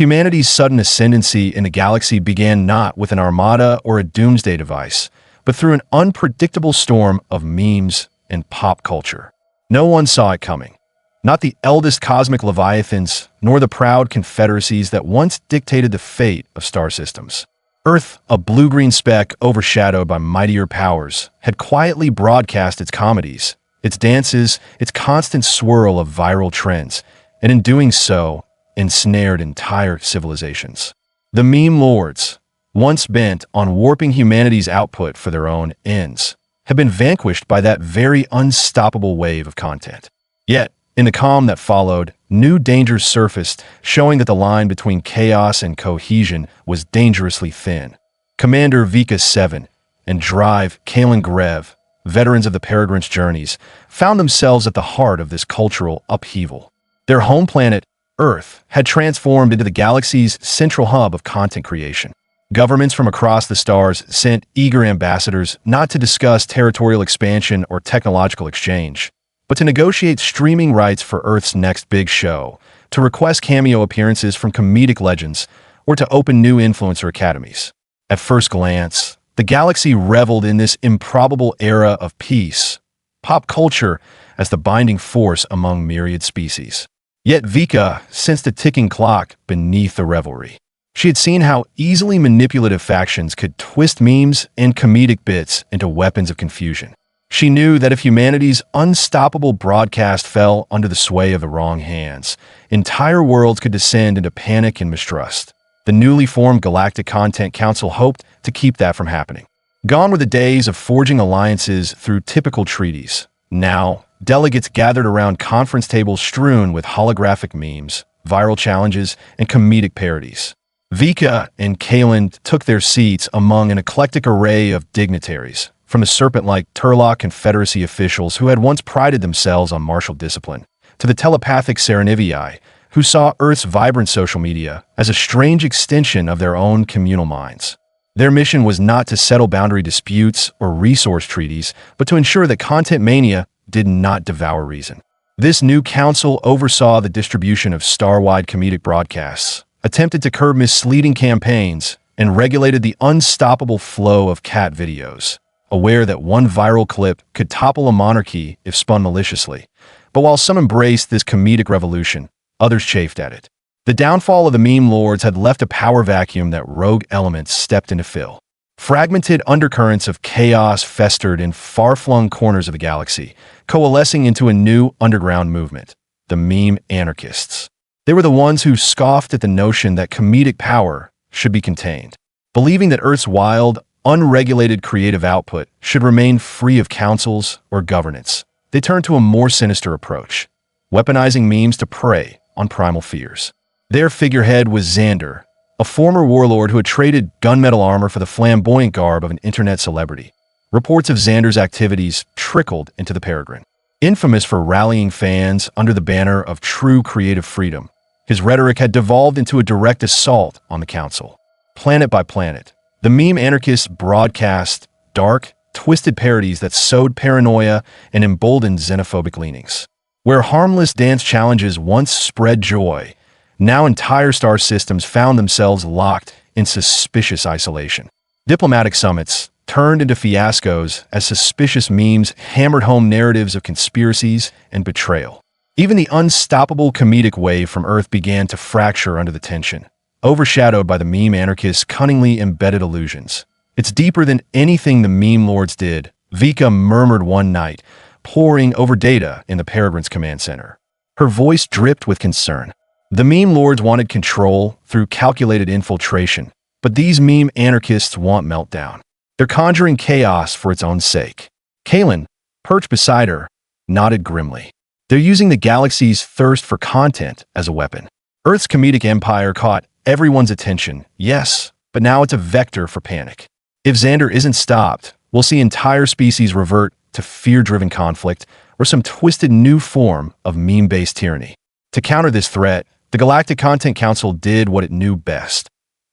Humanity's sudden ascendancy in the galaxy began not with an armada or a doomsday device, but through an unpredictable storm of memes and pop culture. No one saw it coming. Not the eldest cosmic leviathans, nor the proud confederacies that once dictated the fate of star systems. Earth, a blue-green speck overshadowed by mightier powers, had quietly broadcast its comedies, its dances, its constant swirl of viral trends, and in doing so, ensnared entire civilizations. The meme lords, once bent on warping humanity's output for their own ends, have been vanquished by that very unstoppable wave of content. Yet, in the calm that followed, new dangers surfaced, showing that the line between chaos and cohesion was dangerously thin. Commander Vika 7 and Drive Kaelan Grev, veterans of the Peregrine's journeys, found themselves at the heart of this cultural upheaval. Their home planet, Earth, had transformed into the galaxy's central hub of content creation. Governments from across the stars sent eager ambassadors not to discuss territorial expansion or technological exchange, but to negotiate streaming rights for Earth's next big show, to request cameo appearances from comedic legends, or to open new influencer academies. At first glance, the galaxy reveled in this improbable era of peace, pop culture as the binding force among myriad species. Yet Vika sensed a ticking clock beneath the revelry. She had seen how easily manipulative factions could twist memes and comedic bits into weapons of confusion. She knew that if humanity's unstoppable broadcast fell under the sway of the wrong hands, entire worlds could descend into panic and mistrust. The newly formed Galactic Content Council hoped to keep that from happening. Gone were the days of forging alliances through typical treaties. Now, delegates gathered around conference tables strewn with holographic memes, viral challenges, and comedic parodies. Vika and Kaelan took their seats among an eclectic array of dignitaries, from the serpent-like Turlock Confederacy officials who had once prided themselves on martial discipline, to the telepathic Serenivii, who saw Earth's vibrant social media as a strange extension of their own communal minds. Their mission was not to settle boundary disputes or resource treaties, but to ensure that content mania did not devour reason. This new council oversaw the distribution of star-wide comedic broadcasts, attempted to curb misleading campaigns, and regulated the unstoppable flow of cat videos, aware that one viral clip could topple a monarchy if spun maliciously. But while some embraced this comedic revolution, others chafed at it. The downfall of the meme lords had left a power vacuum that rogue elements stepped in to fill. Fragmented undercurrents of chaos festered in far-flung corners of the galaxy, coalescing into a new underground movement, the Meme Anarchists. They were the ones who scoffed at the notion that comedic power should be contained, believing that Earth's wild, unregulated creative output should remain free of councils or governance. They turned to a more sinister approach, weaponizing memes to prey on primal fears. Their figurehead was Xander, a former warlord who had traded gunmetal armor for the flamboyant garb of an internet celebrity. Reports of Xander's activities trickled into the Peregrine. Infamous for rallying fans under the banner of true creative freedom, his rhetoric had devolved into a direct assault on the council. Planet by planet, the Meme Anarchists broadcast dark, twisted parodies that sowed paranoia and emboldened xenophobic leanings. Where harmless dance challenges once spread joy, now entire star systems found themselves locked in suspicious isolation. Diplomatic summits turned into fiascos as suspicious memes hammered home narratives of conspiracies and betrayal. Even the unstoppable comedic wave from Earth began to fracture under the tension, overshadowed by the meme anarchists' cunningly embedded illusions. "It's deeper than anything the meme lords did," Vika murmured one night, poring over data in the Peregrine's command center. Her voice dripped with concern. The meme lords wanted control through calculated infiltration, but these meme anarchists want meltdown. They're conjuring chaos for its own sake. Kaelan, perched beside her, nodded grimly. They're using the galaxy's thirst for content as a weapon. Earth's comedic empire caught everyone's attention, yes, but now it's a vector for panic. If Xander isn't stopped, we'll see entire species revert to fear-driven conflict or some twisted new form of meme-based tyranny. To counter this threat, the Galactic Content Council did what it knew best,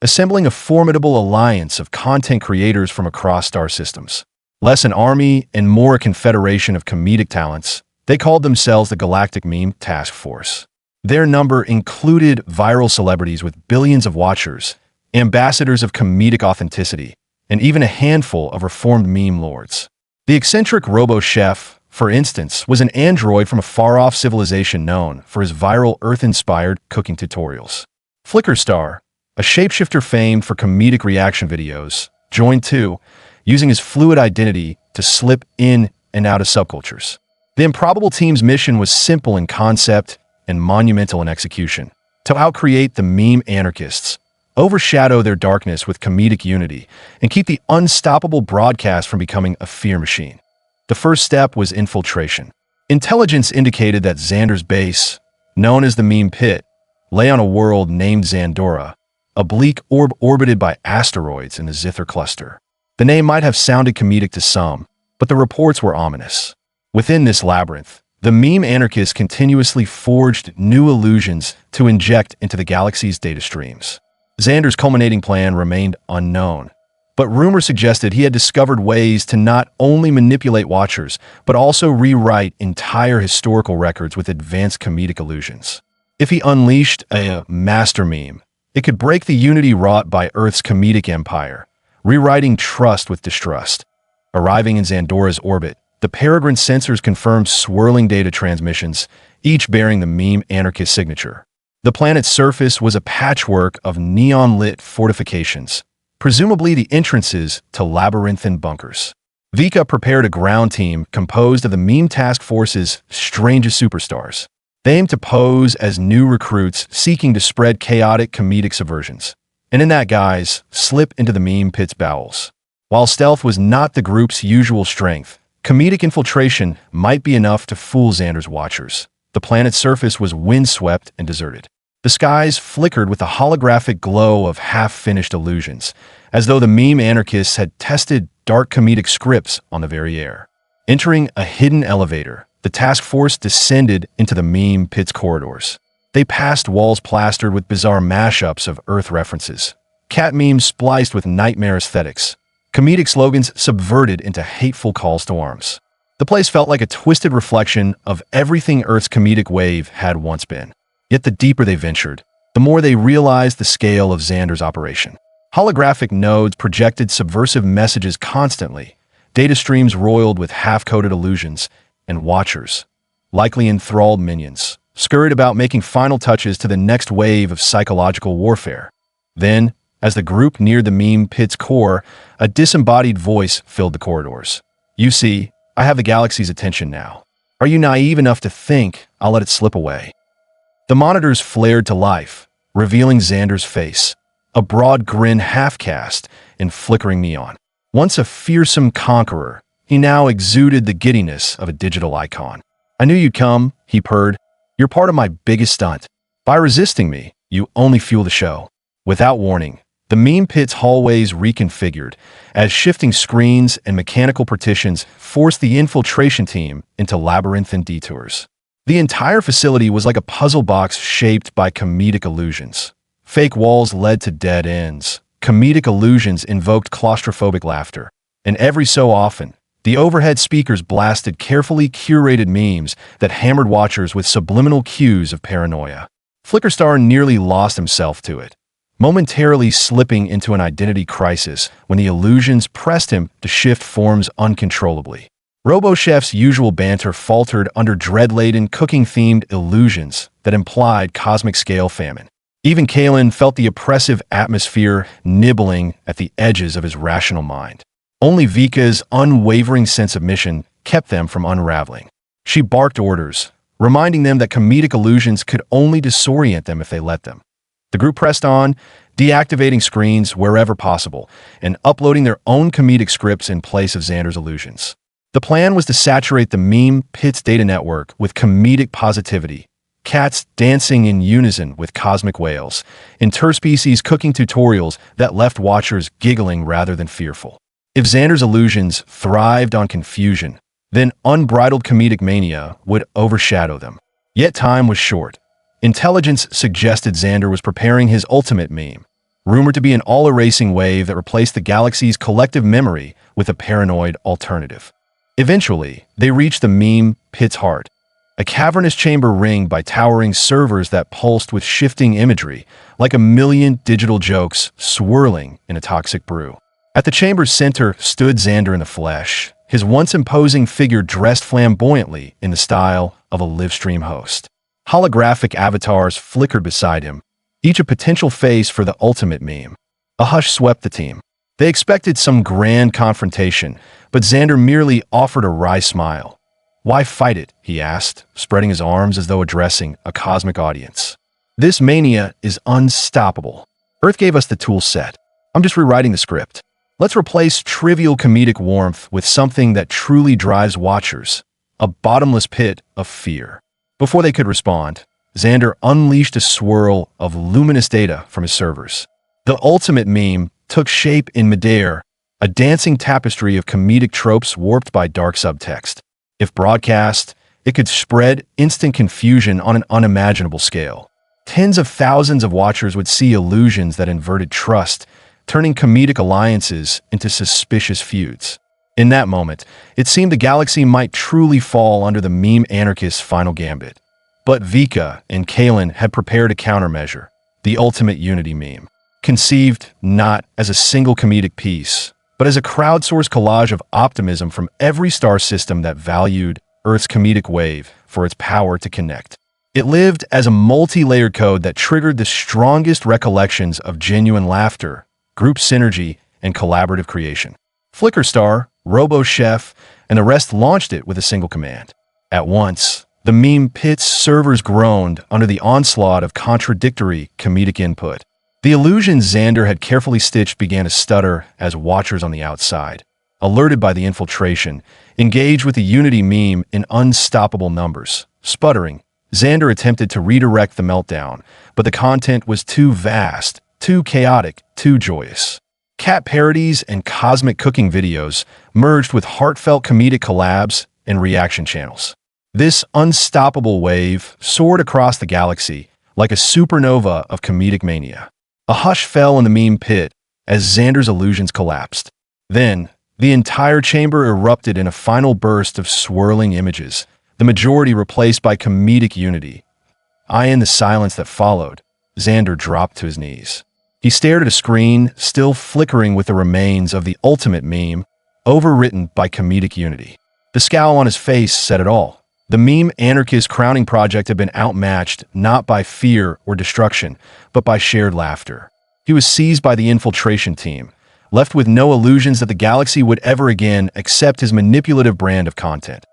assembling a formidable alliance of content creators from across star systems. Less an army and more a confederation of comedic talents, they called themselves the Galactic Meme Task Force. Their number included viral celebrities with billions of watchers, ambassadors of comedic authenticity, and even a handful of reformed meme lords. The eccentric robo-chef, for instance, was an android from a far-off civilization known for his viral Earth-inspired cooking tutorials. Flickerstar, a shapeshifter famed for comedic reaction videos, joined too, using his fluid identity to slip in and out of subcultures. The improbable team's mission was simple in concept and monumental in execution: to outcreate the Meme Anarchists, overshadow their darkness with comedic unity, and keep the unstoppable broadcast from becoming a fear machine. The first step was infiltration. Intelligence indicated that Xander's base, known as the Meme Pit, lay on a world named Xandora, a bleak orb orbited by asteroids in the Zither cluster. The name might have sounded comedic to some, but the reports were ominous. Within this labyrinth, the meme anarchists continuously forged new illusions to inject into the galaxy's data streams. Xander's culminating plan remained unknown, but rumor suggested he had discovered ways to not only manipulate watchers, but also rewrite entire historical records with advanced comedic illusions. If he unleashed a master meme, it could break the unity wrought by Earth's comedic empire, rewriting trust with distrust. Arriving in Xandora's orbit, the Peregrine sensors confirmed swirling data transmissions, each bearing the meme anarchist signature. The planet's surface was a patchwork of neon-lit fortifications, presumably the entrances to labyrinthine bunkers. Vika prepared a ground team composed of the Meme Task Force's strangest superstars. They aimed to pose as new recruits seeking to spread chaotic comedic subversions, and in that guise, slip into the meme pit's bowels. While stealth was not the group's usual strength, comedic infiltration might be enough to fool Xander's watchers. The planet's surface was windswept and deserted. The skies flickered with the holographic glow of half-finished illusions, as though the meme anarchists had tested dark comedic scripts on the very air. Entering a hidden elevator, the task force descended into the meme pit's corridors. They passed walls plastered with bizarre mashups of Earth references, cat memes spliced with nightmare aesthetics, comedic slogans subverted into hateful calls to arms. The place felt like a twisted reflection of everything Earth's comedic wave had once been. Yet the deeper they ventured, the more they realized the scale of Xander's operation. Holographic nodes projected subversive messages constantly, data streams roiled with half-coded illusions, and watchers, likely enthralled minions, scurried about making final touches to the next wave of psychological warfare. Then, as the group neared the meme pit's core, a disembodied voice filled the corridors. "You see, I have the galaxy's attention now. Are you naive enough to think I'll let it slip away?" The monitors flared to life, revealing Xander's face, a broad grin half-cast in flickering neon. Once a fearsome conqueror, he now exuded the giddiness of a digital icon. "I knew you'd come," he purred. "You're part of my biggest stunt. By resisting me, you only fuel the show." Without warning, the meme pit's hallways reconfigured as shifting screens and mechanical partitions forced the infiltration team into labyrinthine detours. The entire facility was like a puzzle box shaped by comedic illusions. Fake walls led to dead ends. Comedic illusions invoked claustrophobic laughter. And every so often, the overhead speakers blasted carefully curated memes that hammered watchers with subliminal cues of paranoia. Flickerstar nearly lost himself to it, momentarily slipping into an identity crisis when the illusions pressed him to shift forms uncontrollably. RoboChef's usual banter faltered under dread-laden cooking-themed illusions that implied cosmic-scale famine. Even Kaelan felt the oppressive atmosphere nibbling at the edges of his rational mind. Only Vika's unwavering sense of mission kept them from unraveling. She barked orders, reminding them that comedic illusions could only disorient them if they let them. The group pressed on, deactivating screens wherever possible and uploading their own comedic scripts in place of Xander's illusions. The plan was to saturate the meme pit's data network with comedic positivity, cats dancing in unison with cosmic whales, interspecies cooking tutorials that left watchers giggling rather than fearful. If Xander's illusions thrived on confusion, then unbridled comedic mania would overshadow them. Yet time was short. Intelligence suggested Xander was preparing his ultimate meme, rumored to be an all-erasing wave that replaced the galaxy's collective memory with a paranoid alternative. Eventually, they reached the meme pit's heart, a cavernous chamber ringed by towering servers that pulsed with shifting imagery, like a million digital jokes swirling in a toxic brew. At the chamber's center stood Xander in the flesh, his once imposing figure dressed flamboyantly in the style of a livestream host. Holographic avatars flickered beside him, each a potential face for the ultimate meme. A hush swept the team. They expected some grand confrontation, but Xander merely offered a wry smile. "Why fight it?" he asked, spreading his arms as though addressing a cosmic audience. "This mania is unstoppable. Earth gave us the tool set. I'm just rewriting the script. Let's replace trivial comedic warmth with something that truly drives watchers, a bottomless pit of fear." Before they could respond, Xander unleashed a swirl of luminous data from his servers. The ultimate meme took shape in midair, a dancing tapestry of comedic tropes warped by dark subtext. If broadcast, it could spread instant confusion on an unimaginable scale. Tens of thousands of watchers would see illusions that inverted trust, turning comedic alliances into suspicious feuds. In that moment, it seemed the galaxy might truly fall under the Meme Anarchists' final gambit. But Vika and Kaelan had prepared a countermeasure, the ultimate unity meme. Conceived not as a single comedic piece, but as a crowdsourced collage of optimism from every star system that valued Earth's comedic wave for its power to connect. It lived as a multi-layered code that triggered the strongest recollections of genuine laughter, group synergy, and collaborative creation. Flickerstar, RoboChef, and the rest launched it with a single command. At once, the meme pit's servers groaned under the onslaught of contradictory comedic input. The illusions Xander had carefully stitched began to stutter as watchers on the outside, alerted by the infiltration, engaged with the Unity meme in unstoppable numbers. Sputtering, Xander attempted to redirect the meltdown, but the content was too vast, too chaotic, too joyous. Cat parodies and cosmic cooking videos merged with heartfelt comedic collabs and reaction channels. This unstoppable wave soared across the galaxy like a supernova of comedic mania. A hush fell in the meme pit as Xander's illusions collapsed. Then, the entire chamber erupted in a final burst of swirling images, the majority replaced by comedic unity. In the silence that followed, Xander dropped to his knees. He stared at a screen still flickering with the remains of the ultimate meme, overwritten by comedic unity. The scowl on his face said it all. The Meme Anarchist crowning project had been outmatched not by fear or destruction, but by shared laughter. He was seized by the infiltration team, left with no illusions that the galaxy would ever again accept his manipulative brand of content.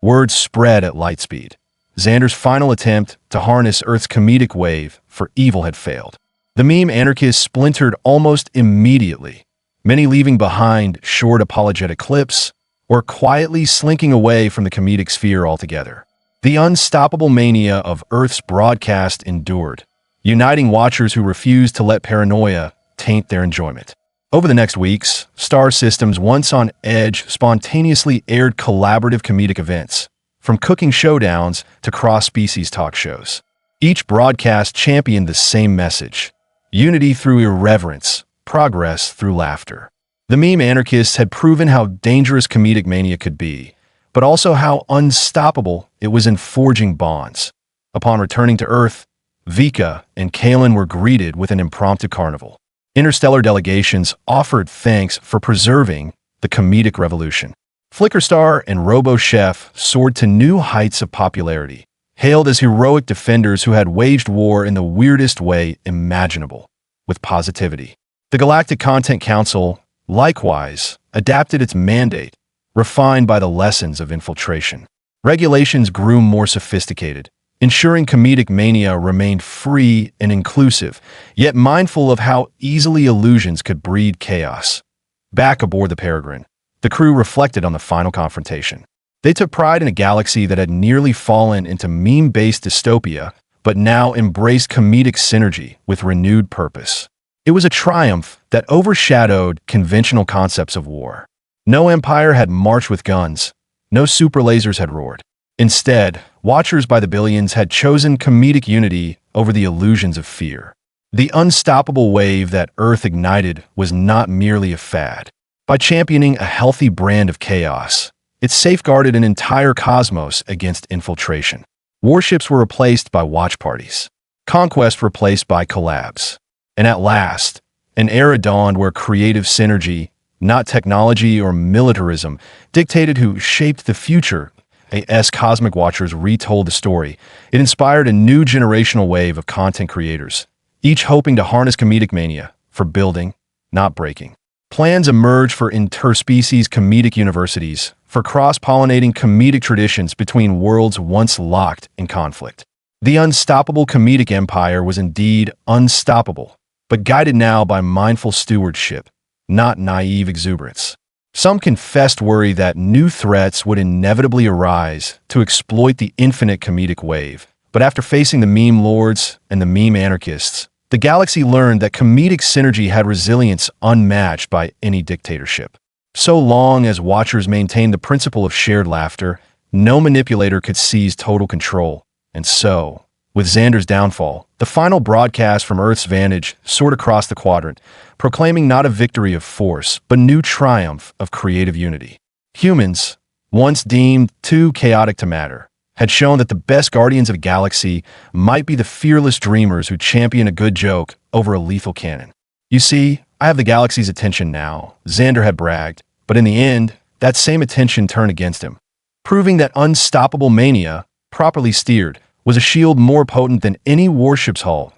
Word spread at light speed. Xander's final attempt to harness Earth's comedic wave for evil had failed. The Meme Anarchists splintered almost immediately, many leaving behind short apologetic clips, or quietly slinking away from the comedic sphere altogether. The unstoppable mania of Earth's broadcast endured, uniting watchers who refused to let paranoia taint their enjoyment. Over the next weeks, star systems once on edge spontaneously aired collaborative comedic events, from cooking showdowns to cross-species talk shows. Each broadcast championed the same message: unity through irreverence, progress through laughter. The Meme Anarchists had proven how dangerous comedic mania could be, but also how unstoppable it was in forging bonds. Upon returning to Earth, Vika and Kaelan were greeted with an impromptu carnival. Interstellar delegations offered thanks for preserving the comedic revolution. Flickerstar and RoboChef soared to new heights of popularity, hailed as heroic defenders who had waged war in the weirdest way imaginable, with positivity. The Galactic Content Council likewise adapted its mandate, refined by the lessons of infiltration. Regulations grew more sophisticated, ensuring comedic mania remained free and inclusive, yet mindful of how easily illusions could breed chaos. Back aboard the Peregrine, the crew reflected on the final confrontation. They took pride in a galaxy that had nearly fallen into meme-based dystopia, but now embraced comedic synergy with renewed purpose. It was a triumph that overshadowed conventional concepts of war. No empire had marched with guns, no super lasers had roared. Instead, watchers by the billions had chosen comedic unity over the illusions of fear. The unstoppable wave that Earth ignited was not merely a fad. By championing a healthy brand of chaos, it safeguarded an entire cosmos against infiltration. Warships were replaced by watch parties. Conquest replaced by collabs. And at last, an era dawned where creative synergy, not technology or militarism, dictated who shaped the future. As Cosmic Watchers retold the story, it inspired a new generational wave of content creators, each hoping to harness comedic mania for building, not breaking. Plans emerged for interspecies comedic universities, for cross-pollinating comedic traditions between worlds once locked in conflict. The unstoppable comedic empire was indeed unstoppable, but guided now by mindful stewardship, not naive exuberance. Some confessed worry that new threats would inevitably arise to exploit the infinite comedic wave. But after facing the meme lords and the meme anarchists, the galaxy learned that comedic synergy had resilience unmatched by any dictatorship. So long as watchers maintained the principle of shared laughter, no manipulator could seize total control. And so, with Xander's downfall, the final broadcast from Earth's vantage soared across the quadrant, proclaiming not a victory of force, but a new triumph of creative unity. Humans, once deemed too chaotic to matter, had shown that the best guardians of the galaxy might be the fearless dreamers who champion a good joke over a lethal cannon. You see, I have the galaxy's attention now, Xander had bragged, but in the end, that same attention turned against him, proving that unstoppable mania, properly steered, was a shield more potent than any warship's hull.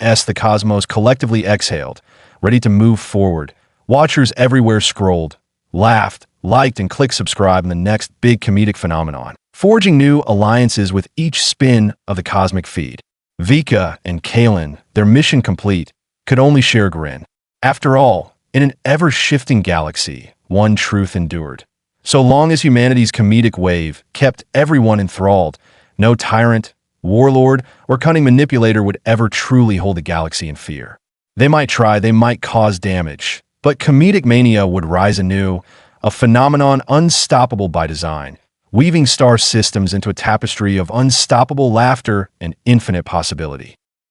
As the cosmos collectively exhaled, ready to move forward, watchers everywhere scrolled, laughed, liked, and clicked subscribe in the next big comedic phenomenon, forging new alliances with each spin of the cosmic feed. Vika and Kaelan, their mission complete, could only share a grin. After all, in an ever-shifting galaxy, one truth endured. So long as humanity's comedic wave kept everyone enthralled, no tyrant, warlord, or cunning manipulator would ever truly hold the galaxy in fear. They might try, they might cause damage, but comedic mania would rise anew, a phenomenon unstoppable by design, weaving star systems into a tapestry of unstoppable laughter and infinite possibility.